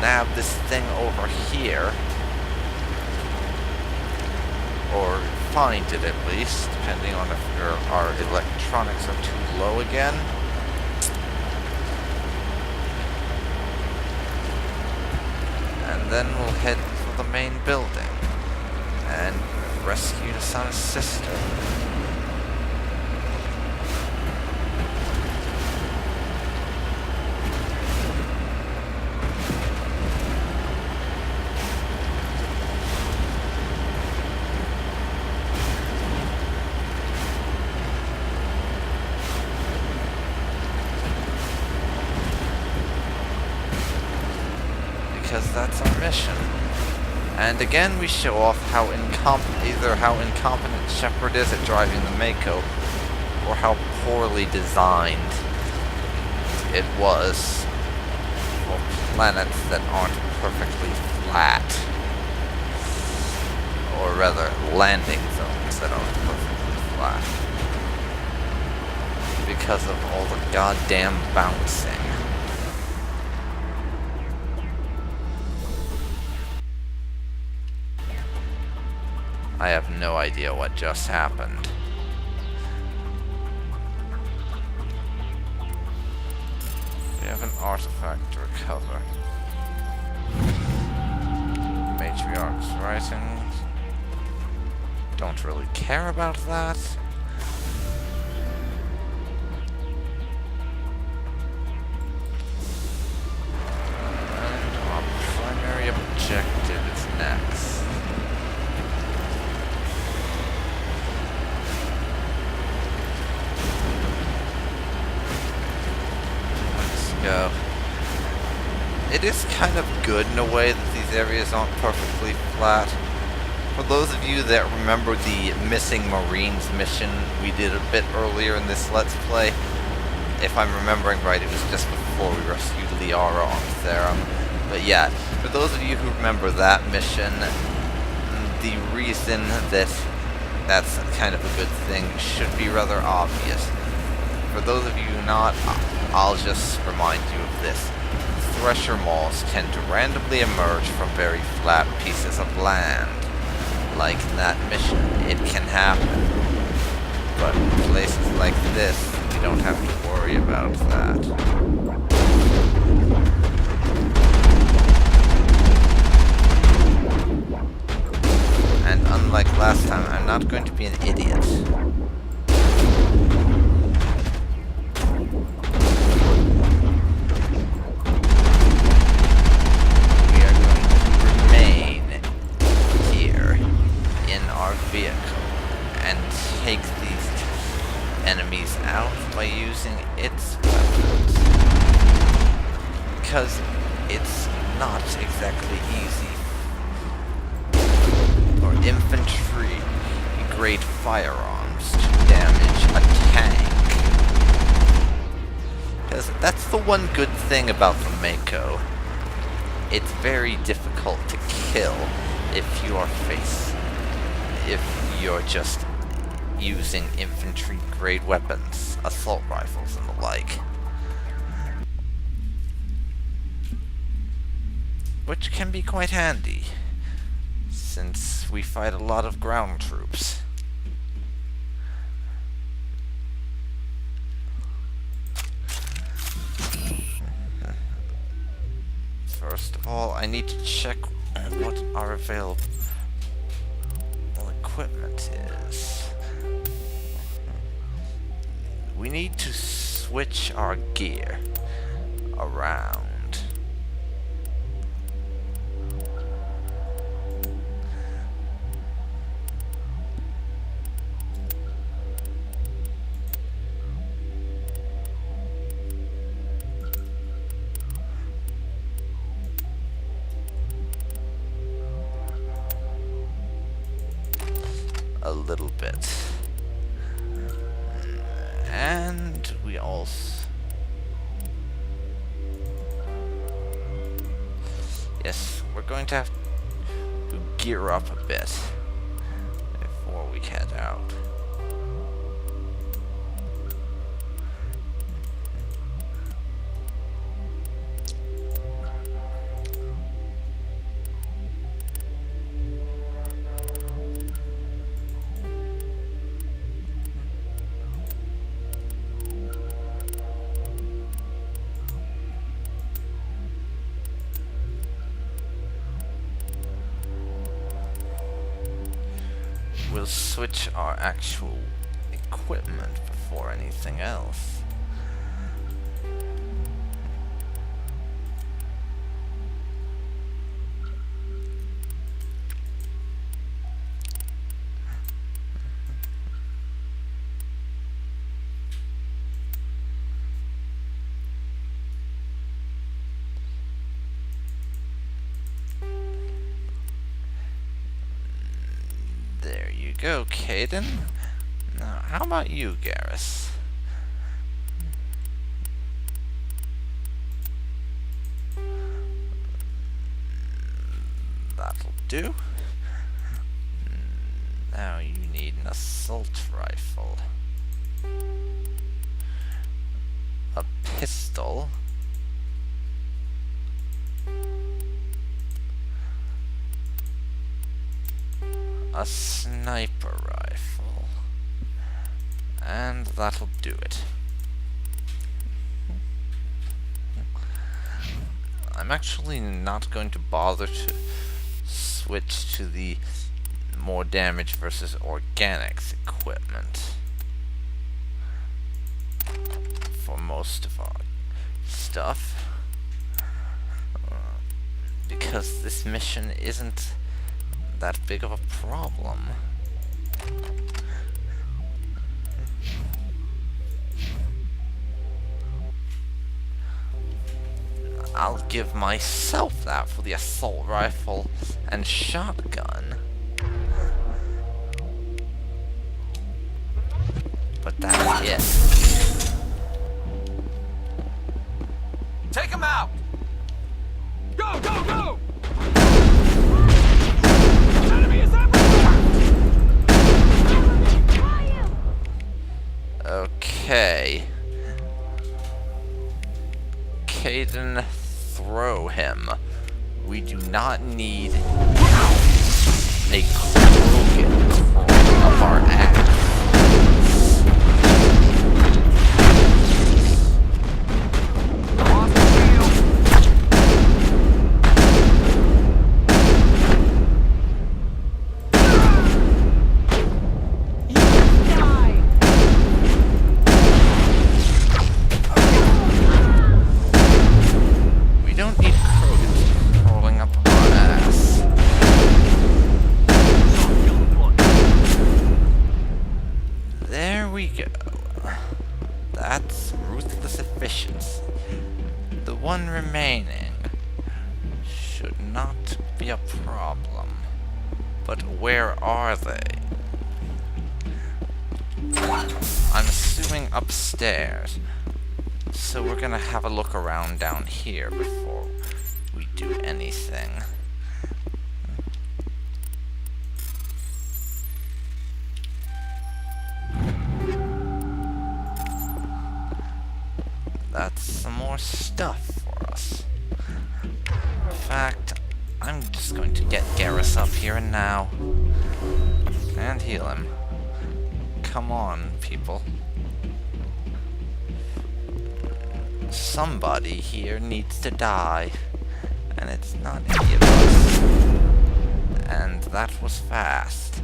nab this thing over here. Or find it at least, depending on if our electronics are too low again. And then we'll head for the main building and rescue Nassana's sister. Because that's our mission. And again, we show off how incompetent Shepard is at driving the Mako, or how poorly designed it was for planets that aren't perfectly flat. Or rather, landing zones that aren't perfectly flat. Because of all the goddamn bouncing. I have no idea what just happened. We have an artifact to recover. Matriarch's writings. Don't really care about that. And our primary objective is next. Go. It is kind of good in a way that these areas aren't perfectly flat. For those of you that remember the Missing Marines mission we did a bit earlier in this Let's Play, if I'm remembering right, it was just before we rescued Liara on Terra. But yeah, for those of you who remember that mission, the reason that that's kind of a good thing should be rather obvious. For those of you not, I'll just remind you of this. Thresher maws tend to randomly emerge from very flat pieces of land. Like in that mission, it can happen. But in places like this, we don't have to worry about that. And unlike last time, I'm not going to be an idiot. Take these enemies out by using its weapons. Because it's not exactly easy for infantry-grade firearms to damage a tank. Because that's the one good thing about the Mako. It's very difficult to kill if you're just using infantry-grade weapons, assault rifles and the like. Which can be quite handy, since we fight a lot of ground troops. First of all, I need to check what our available equipment is. We need to switch our gear around. A little bit. And we also... Yes, we're going to have to gear up a bit before we head out. we'll switch our actual equipment before anything else. There you go, Caden. Now, how about you, Garrus? That'll do. Now you need an assault rifle. A pistol. A sniper rifle. And that'll do it. I'm actually not going to bother to switch to the more damage versus organics equipment for most of our stuff, because this mission isn't that big of a problem. I'll give myself that for the assault rifle and shotgun. But that's it. Take him out! Go, go, go! Enemy is everywhere! Okay. Caden, throw him. We do not need a Krogan crawling up our ass. That's ruthless efficiency. The one remaining should not be a problem. But where are they? I'm assuming upstairs. So we're gonna have a look around down here before we do anything. That's some more stuff for us. In fact, I'm just going to get Garrus up here and now. And heal him. Come on, people. Somebody here needs to die. And it's not any of us. And that was fast.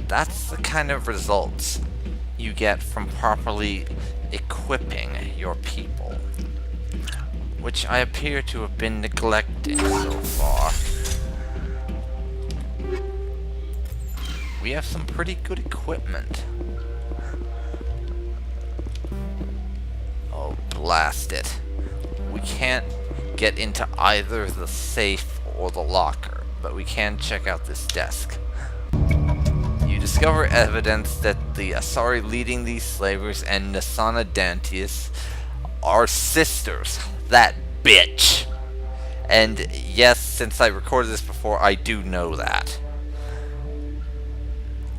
That's the kind of results you get from properly equipping your people, which I appear to have been neglecting so far. We have some pretty good equipment. Oh, blast it. We can't get into either the safe or the locker, but we can check out this desk. You discover evidence that the Asari leading these slavers and Nassana Dantius are sisters. That bitch. And yes, since I recorded this before, I do know that.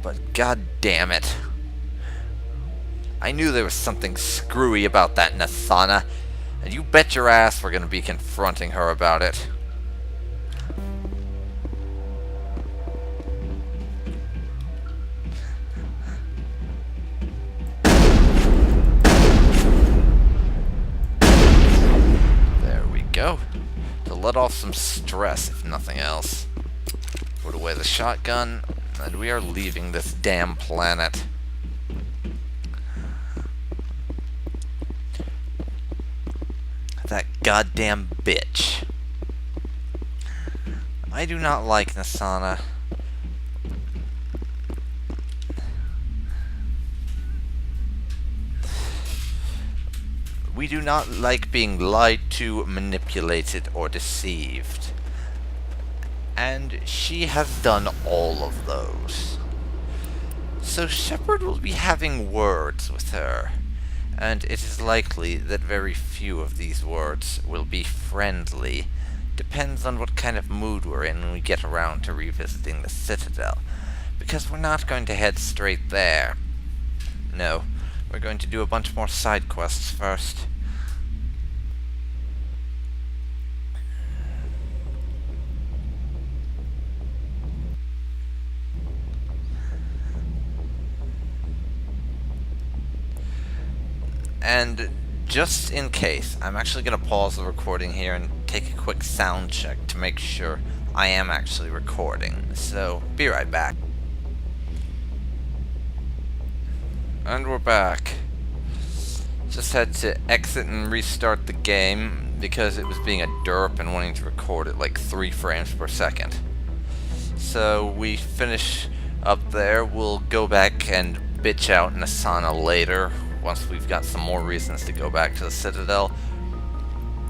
But god damn it. I knew there was something screwy about that Nassana, and you bet your ass we're gonna be confronting her about it. Go. To let off some stress, if nothing else. Put away the shotgun. And we are leaving this damn planet. That goddamn bitch. I do not like Nassana. We do not like being lied to, manipulated, or deceived. And she has done all of those. So Shepard will be having words with her, and it is likely that very few of these words will be friendly. Depends on what kind of mood we're in when we get around to revisiting the Citadel, because we're not going to head straight there. No, we're going to do a bunch more side quests first. And just in case, I'm actually going to pause the recording here and take a quick sound check to make sure I am actually recording. So, be right back. And we're back. Just had to exit and restart the game because it was being a derp and wanting to record at like 3 frames per second. So we finish up there. We'll go back and bitch out Nassana later once we've got some more reasons to go back to the Citadel.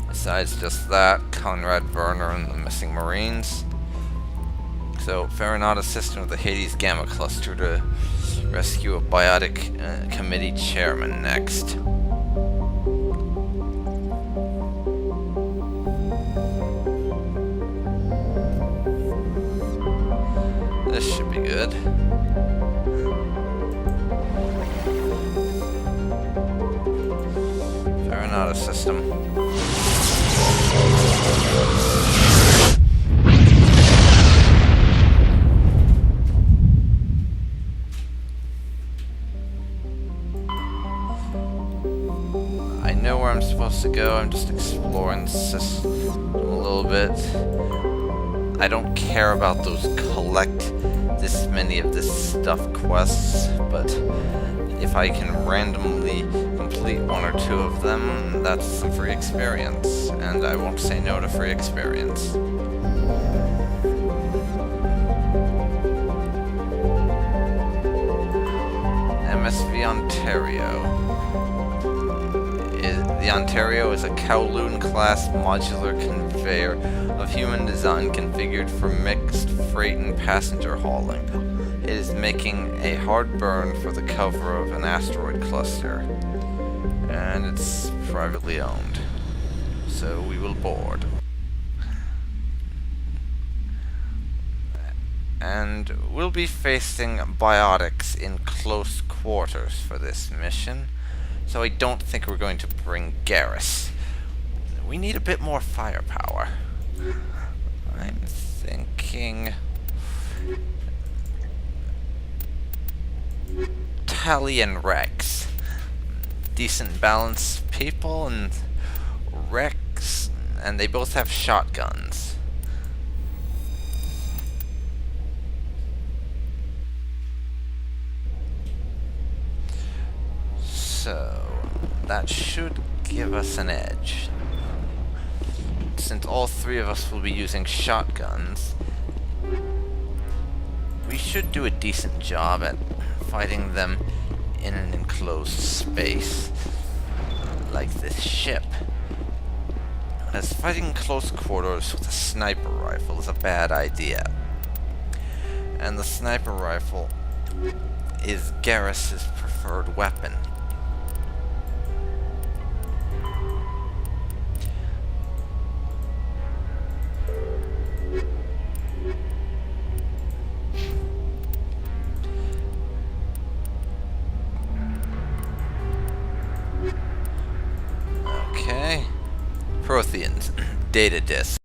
Besides just that, Conrad Werner and the missing Marines. So, Farinaud assistant with the Hades Gamma Cluster to rescue a biotic committee chairman next. This should be good. Farinaud system. I know where I'm supposed to go. I'm just exploring the system a little bit. I don't care about those collect this many of this stuff quests, but if I can randomly complete 1 or 2 of them, that's some free experience, and I won't say no to free experience. MSV Ontario. The Ontario is a Kowloon-class modular conveyor of human design configured for mixed freight and passenger hauling. It is making a hard burn for the cover of an asteroid cluster, and it's privately owned, so we will board. And we'll be facing biotics in close quarters for this mission, so I don't think we're going to bring Garrus. We need a bit more firepower. I'm thinking Tally and Rex. Decent balanced people, and Rex, and they both have shotguns. So, that should give us an edge. Since all 3 of us will be using shotguns, we should do a decent job at fighting them in an enclosed space, like this ship. As fighting close quarters with a sniper rifle is a bad idea. And the sniper rifle is Garrus's preferred weapon. Okay. Protheans. Data disk.